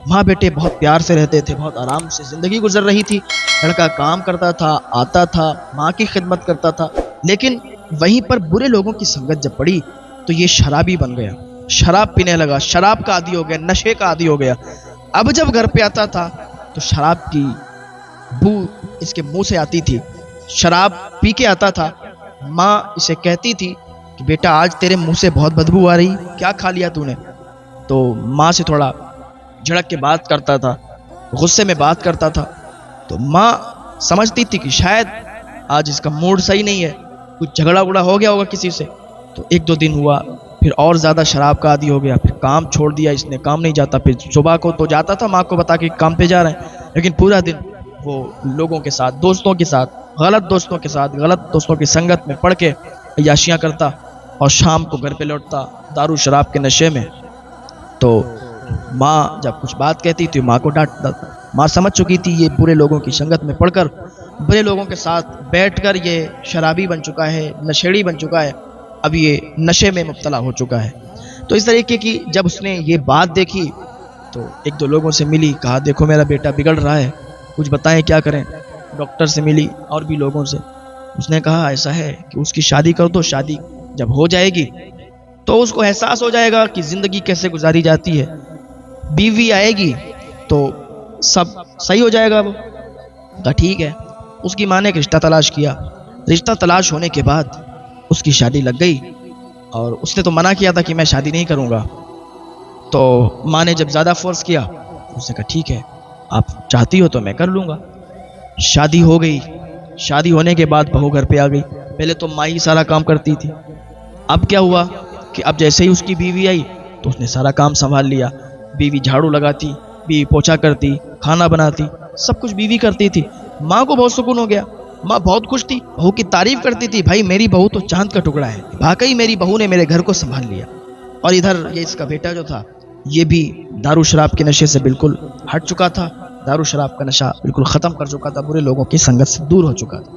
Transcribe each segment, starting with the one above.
ماں بیٹے بہت پیار سے رہتے تھے، بہت آرام سے زندگی گزر رہی تھی۔ لڑکا کام کرتا تھا، آتا تھا، ماں کی خدمت کرتا تھا، لیکن وہیں پر برے لوگوں کی سنگت جب پڑی تو یہ شرابی بن گیا، شراب پینے لگا، شراب کا عادی ہو گیا، نشے کا عادی ہو گیا۔ اب جب گھر پہ آتا تھا تو شراب کی بو اس کے منہ سے آتی تھی، شراب پی کے آتا تھا۔ ماں اسے کہتی تھی کہ بیٹا آج تیرے منہ سے بہت بدبو آ رہی، کیا کھا لیا تو نے؟ تو ماں سے تھوڑا جھڑک کے بات کرتا تھا، غصے میں بات کرتا تھا، تو ماں سمجھتی تھی کہ شاید آج اس کا موڈ صحیح نہیں ہے، کچھ جھگڑا وگڑا ہو گیا ہوگا کسی سے۔ تو ایک دو دن ہوا، پھر اور زیادہ شراب کا عادی ہو گیا، پھر کام چھوڑ دیا اس نے، کام نہیں جاتا۔ پھر صبح کو تو جاتا تھا ماں کو بتا کے کام پہ جا رہے ہیں، لیکن پورا دن وہ لوگوں کے ساتھ، دوستوں کے ساتھ، غلط دوستوں کے ساتھ، غلط دوستوں کی سنگت میں پڑھ کے عیاشیاں کرتا، اور شام کو گھر پہ لوٹتا دارو شراب کے نشے میں۔ تو ماں جب کچھ بات کہتی تو ماں کو ڈانٹتا تھا۔ ماں سمجھ چکی تھی یہ برے لوگوں کی سنگت میں پڑھ کر، برے لوگوں کے ساتھ بیٹھ کر یہ شرابی بن چکا ہے، نشیڑی بن چکا ہے، اب یہ نشے میں مبتلا ہو چکا ہے۔ تو اس طریقے کی جب اس نے یہ بات دیکھی تو ایک دو لوگوں سے ملی، کہا دیکھو میرا بیٹا بگڑ رہا ہے، کچھ بتائیں کیا کریں۔ ڈاکٹر سے ملی اور بھی لوگوں سے، اس نے کہا ایسا ہے کہ اس کی شادی کر دو، شادی جب ہو جائے گی تو اس کو احساس ہو جائے گا کہ زندگی کیسے گزاری جاتی ہے، بیوی آئے گی تو سب صحیح ہو جائے گا۔ وہ کہا ٹھیک ہے۔ اس کی ماں نے ایک رشتہ تلاش کیا، رشتہ تلاش ہونے کے بعد اس کی شادی لگ گئی، اور اس نے تو منع کیا تھا کہ میں شادی نہیں کروں گا۔ تو ماں نے جب زیادہ فورس کیا، اس نے کہا ٹھیک ہے آپ چاہتی ہو تو میں کر لوں گا۔ شادی ہو گئی، شادی ہونے کے بعد بہو گھر پہ آ گئی۔ پہلے تو ماں ہی سارا کام کرتی تھی، اب کیا ہوا کہ اب جیسے ہی اس کی بیوی آئی تو اس نے سارا کام سنبھال لیا۔ بیوی جھاڑو لگاتی، بیوی پوچھا کرتی، کھانا بناتی، سب کچھ بیوی کرتی تھی۔ ماں کو بہت سکون ہو گیا، ماں بہت خوش تھی، بہو کی تعریف کرتی تھی، بھائی میری بہو تو چاند کا ٹکڑا ہے، واقعی میری بہو نے میرے گھر کو سنبھال لیا۔ اور ادھر یہ اس کا بیٹا جو تھا یہ بھی دارو شراب کے نشے سے بالکل ہٹ چکا تھا، دارو شراب کا نشہ بالکل ختم کر چکا تھا، برے لوگوں کی سنگت سے دور ہو چکا تھا۔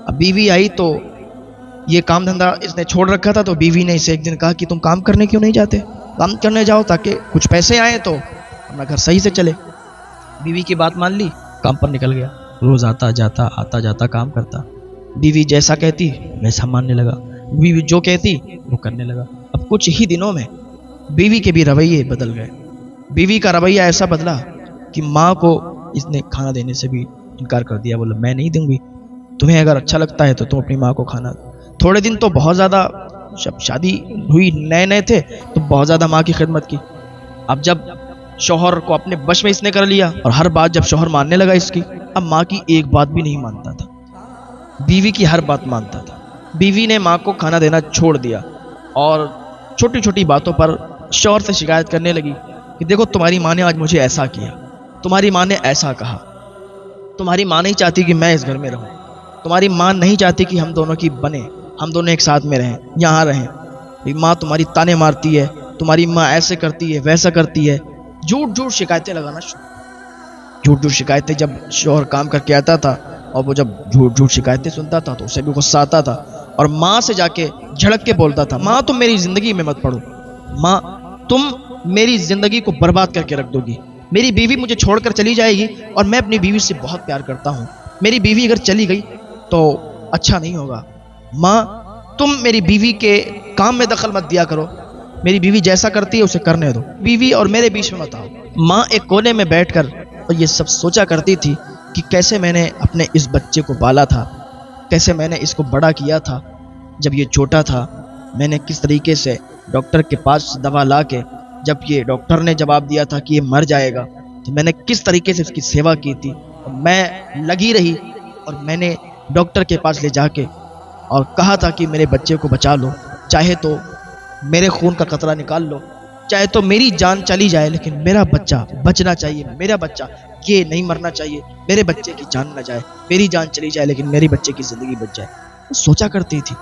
اب بیوی آئی تو یہ کام دھندا اس نے چھوڑ رکھا تھا، تو بیوی نے اسے ایک دن کہا کہ تم کام کرنے کیوں نہیں جاتے، کام کرنے جاؤ تاکہ کچھ پیسے آئیں تو اپنا گھر صحیح سے چلے۔ بیوی کی بات مان لی، کام پر نکل گیا، روز آتا جاتا کام کرتا۔ بیوی جیسا کہتی ویسا ماننے لگا، بیوی جو کہتی وہ کرنے لگا۔ اب کچھ ہی دنوں میں بیوی کے بھی رویے بدل گئے۔ بیوی کا رویہ ایسا بدلا کہ ماں کو اس نے کھانا دینے سے بھی انکار کر دیا، بولا میں نہیں دوں گی، تمہیں اگر اچھا لگتا ہے تو تم اپنی ماں کو کھانا دو۔ تھوڑے دن تو بہت زیادہ، جب شادی ہوئی نئے تھے تو بہت زیادہ ماں کی خدمت کی۔ اب جب شوہر کو اپنے بش میں اس نے کر لیا، اور ہر بات جب شوہر ماننے لگا اس کی، اب ماں کی ایک بات بھی نہیں مانتا تھا، بیوی کی ہر بات مانتا تھا۔ بیوی نے ماں کو کھانا دینا چھوڑ دیا، اور چھوٹی چھوٹی باتوں پر شوہر سے شکایت کرنے لگی کہ دیکھو تمہاری ماں نے آج مجھے ایسا کیا، تمہاری ماں نے ایسا کہا، تمہاری ماں نہیں چاہتی کہ میں اس گھر میں رہوں، تمہاری ماں نہیں چاہتی کہ ہم دونوں کی بنے، ہم دونوں ایک ساتھ میں رہیں، یہاں رہیں، ماں تمہاری تانے مارتی ہے، تمہاری ماں ایسے کرتی ہے ویسا کرتی ہے۔ جھوٹ جھوٹ شکایتیں لگانا شروع، جھوٹ جھوٹ شکایتیں۔ جب شوہر کام کر کے آتا تھا اور وہ جب جھوٹ جھوٹ شکایتیں سنتا تھا تو اسے بھی غصہ آتا تھا، اور ماں سے جا کے جھڑک کے بولتا تھا ماں تم میری زندگی میں مت پڑو، ماں تم میری زندگی کو برباد کر کے رکھ دو گی، میری بیوی مجھے چھوڑ کر چلی جائے گی، اور میں اپنی بیوی سے بہت پیار کرتا ہوں، میری بیوی اگر چلی گئی تو اچھا نہیں ہوگا، ماں تم میری بیوی کے کام میں دخل مت دیا کرو، میری بیوی جیسا کرتی ہے اسے کرنے دو، بیوی اور میرے بیچ میں مت آؤ۔ ماں ایک کونے میں بیٹھ کر اور یہ سب سوچا کرتی تھی کہ کیسے میں نے اپنے اس بچے کو پالا تھا، کیسے میں نے اس کو بڑا کیا تھا، جب یہ چھوٹا تھا میں نے کس طریقے سے ڈاکٹر کے پاس دوا لا کے، جب یہ ڈاکٹر نے جواب دیا تھا کہ یہ مر جائے گا تو میں نے کس طریقے سے اس کی سیوا کی تھی، اور میں لگی رہی، اور میں نے ڈاکٹر کے پاس لے جا کے اور کہا تھا کہ میرے بچے کو بچا لو، چاہے تو میرے خون کا قطرہ نکال لو، چاہے تو میری جان چلی جائے لیکن میرا بچہ بچنا چاہیے، میرا بچہ یہ نہیں مرنا چاہیے، میرے بچے کی جان نہ جائے، میری جان چلی جائے لیکن میرے بچے کی زندگی بچ جائے۔ وہ سوچا کرتی تھی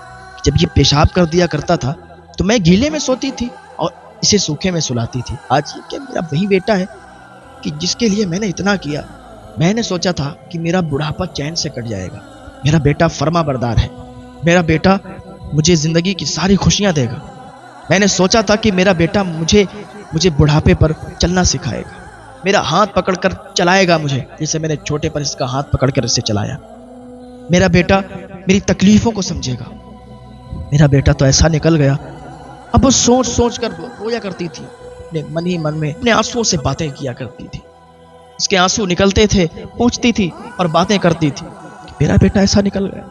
جب یہ پیشاب کر دیا کرتا تھا تو میں گیلے میں سوتی تھی اور اسے سوکھے میں سلاتی تھی، آج یہ کیا میرا وہی بیٹا ہے کہ جس کے لیے میں نے اتنا کیا۔ میں نے سوچا تھا کہ میرا بڑھاپا چین سے کٹ جائے گا، میرا بیٹا فرما بردار ہے، میرا بیٹا مجھے زندگی کی ساری خوشیاں دے گا، میں نے سوچا تھا کہ میرا بیٹا مجھے بڑھاپے پر چلنا سکھائے گا، میرا ہاتھ پکڑ کر چلائے گا مجھے، جیسے میں نے چھوٹے پر اس کا ہاتھ پکڑ کر اسے چلایا۔ میرا بیٹا میری تکلیفوں کو سمجھے گا۔ میرا بیٹا تو ایسا نکل گیا۔ اب وہ سوچ سوچ کر رویا کرتی تھی، اپنے من ہی من میں اپنے آنسوؤں سے باتیں کیا کرتی تھی۔ اس کے آنسو نکلتے تھے، پوچھتی تھی اور باتیں کرتی تھی کہ میرا بیٹا ایسا نکل گیا،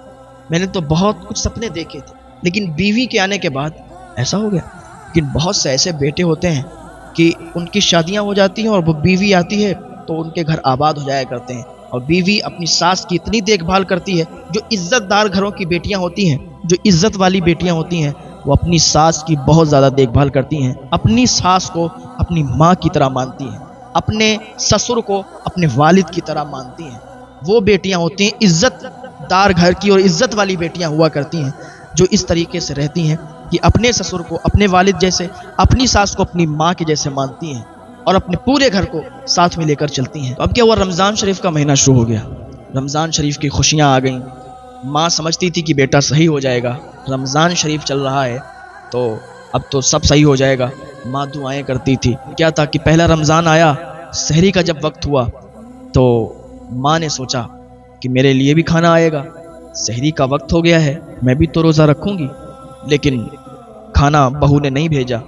میں نے تو بہت کچھ سپنے دیکھے تھے، لیکن بیوی کے آنے کے بعد ایسا ہو گیا۔ لیکن بہت سے ایسے بیٹے ہوتے ہیں کہ ان کی شادیاں ہو جاتی ہیں اور وہ بیوی آتی ہے تو ان کے گھر آباد ہو جایا کرتے ہیں، اور بیوی اپنی ساس کی اتنی دیکھ بھال کرتی ہے۔ جو عزت دار گھروں کی بیٹیاں ہوتی ہیں، جو عزت والی بیٹیاں ہوتی ہیں، وہ اپنی ساس کی بہت زیادہ دیکھ بھال کرتی ہیں، اپنی ساس کو اپنی ماں کی طرح مانتی ہیں، اپنے سسر کو اپنے والد کی طرح مانتی ہیں۔ وہ بیٹیاں ہوتی ہیں عزت دار گھر کی اور عزت والی بیٹیاں ہوا کرتی ہیں، جو اس طریقے سے رہتی ہیں کہ اپنے سسر کو اپنے والد جیسے، اپنی ساس کو اپنی ماں کے جیسے مانتی ہیں اور اپنے پورے گھر کو ساتھ میں لے کر چلتی ہیں۔ اب کیا ہوا، رمضان شریف کا مہینہ شروع ہو گیا، رمضان شریف کی خوشیاں آ گئیں۔ ماں سمجھتی تھی کہ بیٹا صحیح ہو جائے گا، رمضان شریف چل رہا ہے تو اب تو سب صحیح ہو جائے گا۔ ماں دعائیں کرتی تھی۔ کیا تھا کہ پہلا رمضان آیا، سحری کا جب وقت ہوا تو ماں نے سوچا کہ میرے لیے بھی کھانا آئے گا، سحری کا وقت ہو گیا ہے، میں بھی تو روزہ رکھوں گی۔ لیکن کھانا بہو نے نہیں بھیجا،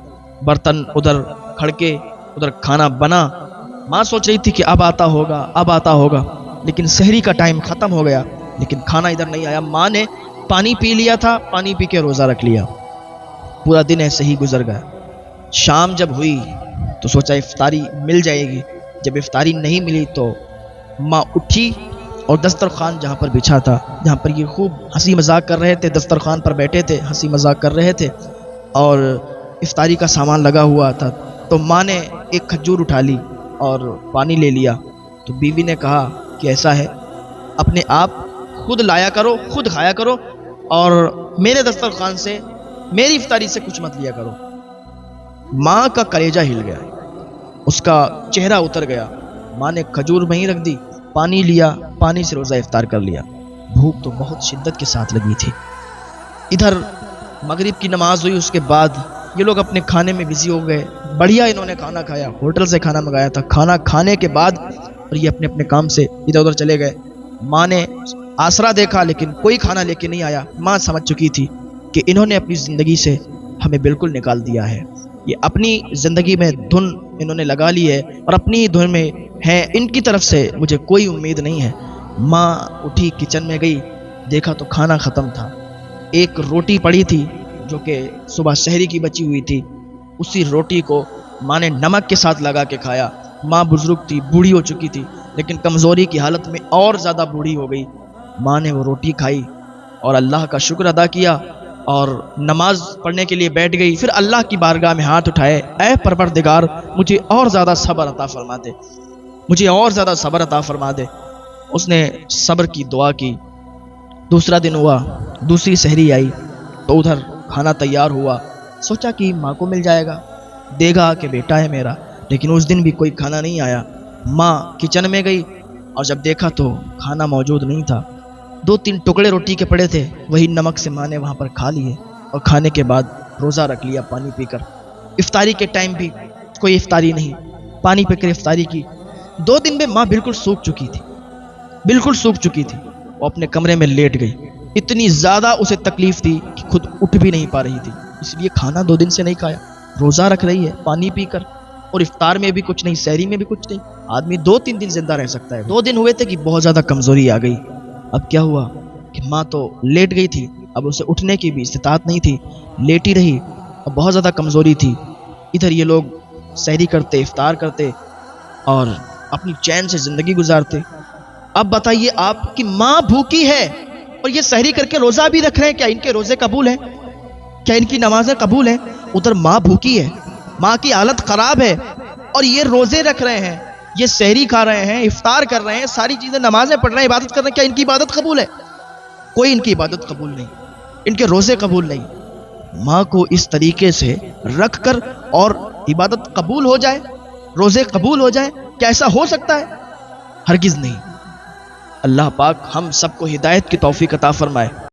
برتن ادھر کھڑکے ادھر کھانا بنا۔ ماں سوچ رہی تھی کہ اب آتا ہوگا، اب آتا ہوگا، لیکن سحری کا ٹائم ختم ہو گیا، لیکن کھانا ادھر نہیں آیا۔ ماں نے پانی پی لیا تھا، پانی پی کے روزہ رکھ لیا۔ پورا دن ایسے ہی گزر گیا۔ شام جب ہوئی تو سوچا افطاری مل جائے گی، جب افطاری نہیں ملی تو ماں اٹھی اور دسترخوان جہاں پر بچھا تھا، جہاں پر یہ خوب ہنسی مذاق کر رہے تھے، دسترخوان پر بیٹھے تھے، ہنسی مذاق کر رہے تھے اور افطاری کا سامان لگا ہوا تھا، تو ماں نے ایک کھجور اٹھا لی اور پانی لے لیا۔ تو بیوی نے کہا کہ ایسا ہے، اپنے آپ خود لایا کرو، خود کھایا کرو، اور میرے دسترخوان سے، میری افطاری سے کچھ مت لیا کرو۔ ماں کا کلیجہ ہل گیا، اس کا چہرہ اتر گیا۔ ماں نے کھجور وہیں رکھ دی، پانی لیا، پانی سے روزہ افطار کر لیا۔ بھوک تو بہت شدت کے ساتھ لگی تھی۔ ادھر مغرب کی نماز ہوئی، اس کے بعد یہ لوگ اپنے کھانے میں بزی ہو گئے۔ بڑھیا انہوں نے کھانا کھایا، ہوٹل سے کھانا منگایا تھا۔ کھانا کھانے کے بعد اور یہ اپنے اپنے کام سے ادھر ادھر چلے گئے۔ ماں نے آسرا دیکھا لیکن کوئی کھانا لے کے نہیں آیا۔ ماں سمجھ چکی تھی کہ انہوں نے اپنی زندگی سے ہمیں بالکل نکال دیا ہے، یہ اپنی زندگی میں دھن انہوں نے لگا لی ہے اور اپنی دھن میں ہے، ان کی طرف سے مجھے کوئی امید نہیں ہے۔ ماں اٹھی، کچن میں گئی، دیکھا تو کھانا ختم تھا۔ ایک روٹی پڑی تھی جو کہ صبح سحری کی بچی ہوئی تھی، اسی روٹی کو ماں نے نمک کے ساتھ لگا کے کھایا۔ ماں بزرگ تھی، بوڑھی ہو چکی تھی، لیکن کمزوری کی حالت میں اور زیادہ بوڑھی ہو گئی۔ ماں نے وہ روٹی کھائی اور اللہ کا شکر ادا کیا اور نماز پڑھنے کے لیے بیٹھ گئی۔ پھر اللہ کی بارگاہ میں ہاتھ اٹھائے، اے پروردگار مجھے اور زیادہ صبر عطا فرما دے، مجھے اور زیادہ صبر عطا فرما دے۔ اس نے صبر کی دعا کی۔ دوسرا دن ہوا، دوسری سحری آئی تو ادھر کھانا تیار ہوا۔ سوچا کہ ماں کو مل جائے گا، دے گا کہ بیٹا ہے میرا، لیکن اس دن بھی کوئی کھانا نہیں آیا۔ ماں کچن میں گئی اور جب دیکھا تو کھانا موجود نہیں تھا۔ 2-3 ٹکڑے روٹی کے پڑے تھے، وہی نمک سے ماں نے وہاں پر کھا لیے اور کھانے کے بعد روزہ رکھ لیا پانی پی کر۔ افطاری کے ٹائم بھی کوئی افطاری نہیں، پانی پی کر افطاری کی۔ 2 دن میں ماں بالکل سوکھ چکی تھی، بالکل سوکھ چکی تھی۔ وہ اپنے کمرے میں لیٹ گئی، اتنی زیادہ اسے تکلیف تھی کہ خود اٹھ بھی نہیں پا رہی تھی، اس لیے کھانا 2 دن سے نہیں کھایا، روزہ رکھ رہی ہے پانی پی کر، اور افطار میں بھی کچھ نہیں، سحری میں بھی کچھ نہیں۔ آدمی 2-3 دن زندہ رہ سکتا ہے، 2 دن ہوئے تھے کہ بہت زیادہ کمزوری آ گئی۔ اب کیا ہوا کہ ماں تو لیٹ گئی تھی، اب اسے اٹھنے کی بھی استطاعت نہیں تھی، لیٹی رہی اور بہت زیادہ کمزوری تھی۔ ادھر یہ لوگ سحری کرتے، افطار کرتے اور اپنی چین سے زندگی گزارتے۔ اب بتائیے آپ کی ماں بھوکی ہے اور یہ سحری کر کے روزہ بھی رکھ رہے ہیں، کیا ان کے روزے قبول ہیں؟ کیا ان کی نمازیں قبول ہیں؟ ادھر ماں بھوکی ہے، ماں کی حالت خراب ہے اور یہ روزے رکھ رہے ہیں، یہ سحری کھا رہے ہیں، افطار کر رہے ہیں، ساری چیزیں، نمازیں پڑھ رہے ہیں، عبادت کر رہے ہیں، کیا ان کی عبادت قبول ہے؟ کوئی ان کی عبادت قبول نہیں، ان کے روزے قبول نہیں۔ ماں کو اس طریقے سے رکھ کر اور عبادت قبول ہو جائے، روزے قبول ہو جائے، کیا ایسا ہو سکتا ہے؟ ہرگز نہیں۔ اللہ پاک ہم سب کو ہدایت کی توفیق عطا فرمائے۔